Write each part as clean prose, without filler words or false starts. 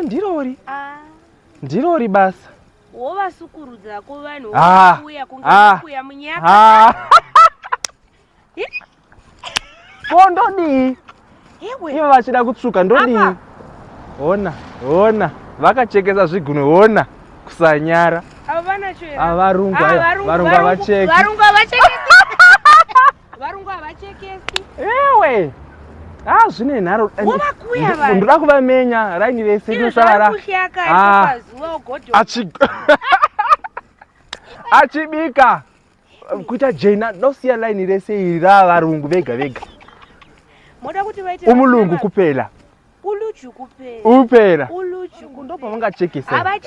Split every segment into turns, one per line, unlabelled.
ndirori ndirori basa
wovasukurudza ko vanhu vakuya kungakuya munyaka
ko ndodii ivo vachida kutsvuka ndodii ona vakachekesa zvigunwe ona kusanyara varungu
havachekesi
ewe zvine nharo ndoda kuvamenya raini vese rinosarara achibika kuita jena dosiya laini rese iri ravarungu vega vega umulungu kupela upera ndopa mungachekesa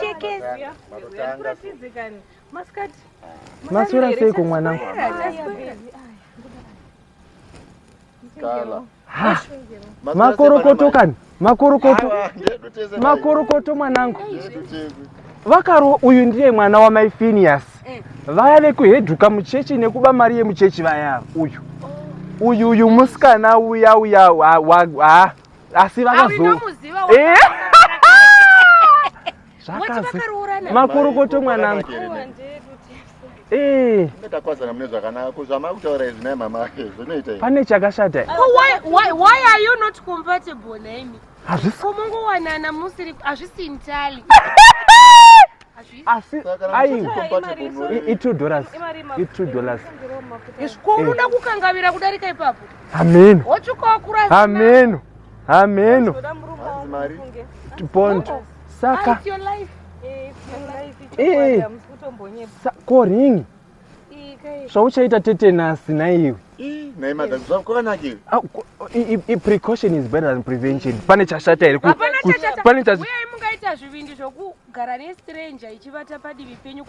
maswera seiko mwanangu makorokoto kani makorokoto mwanangu vakaro uyu ndiye mwana wamaifinias vaya vekuhedhuka muchechi nekuba mari yemuchechi vaya uyu musikana uya asi vakazo makorokoto mwanangu pane chakashata.
Why are you not compatible name? Kumungowanana musiri azvisintali.
Asi $2.
Unoda kukangavira kudarika ipapo.
Amen.
Wochukokura.
Amen. Ponto. Saka.
It's your life.
Koringi. Zvauchaita tetenasi naiwe. Precaution is better than prevention. Pane chashata here.
Pane chashata. Uya mungaita zvivindi zvokugara nestranger ichivata padivi penyu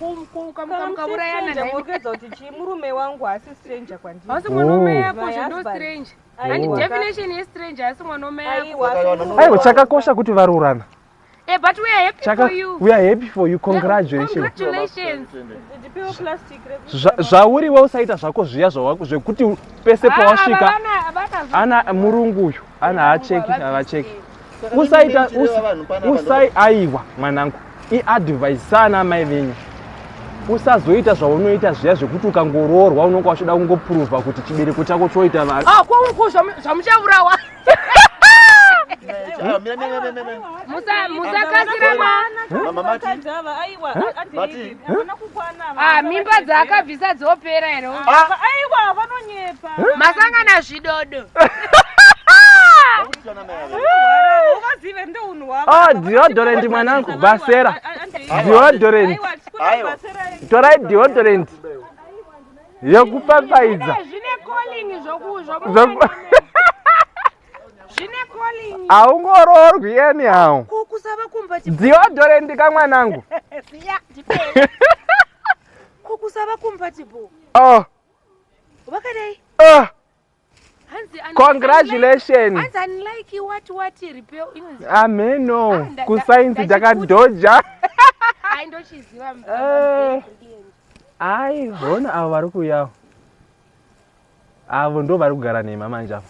mukaurayana naye.
Murikuedza kuti chimurume wangu asi stranger kwandiri.
Asi mwanaume yako ndo stranger. And definition ye stranger asi mwanaume yako.
Aiwa chakakosha kuti varurana.
But we are happy for you.
We are happy for you. Congratulations.
Zvauriwe
usaita zvako zviya zvekuti pese pawasvika ana murungu uyu ana havacheki aiwa mwanangu iadvise sana amai venyu usazoita zvaunoita zviya zvekuti ukangoroorwa unonga wachida kungopruvha kuti chibereko chako choita vanhu
zvamuchaurawa musakasira mimba dzaakabvisa dzopera ero masangana zvidodo
deodorant mwanangu basera deodorant torai deodorant yokupapaidza haungororwi yeni hao deodorant kamwanangu
kusava compatible vakadai
congratulations ameno kusainzi takadhoja ai hona avo vari kuyawo avo ndo vari kugara nema manje avo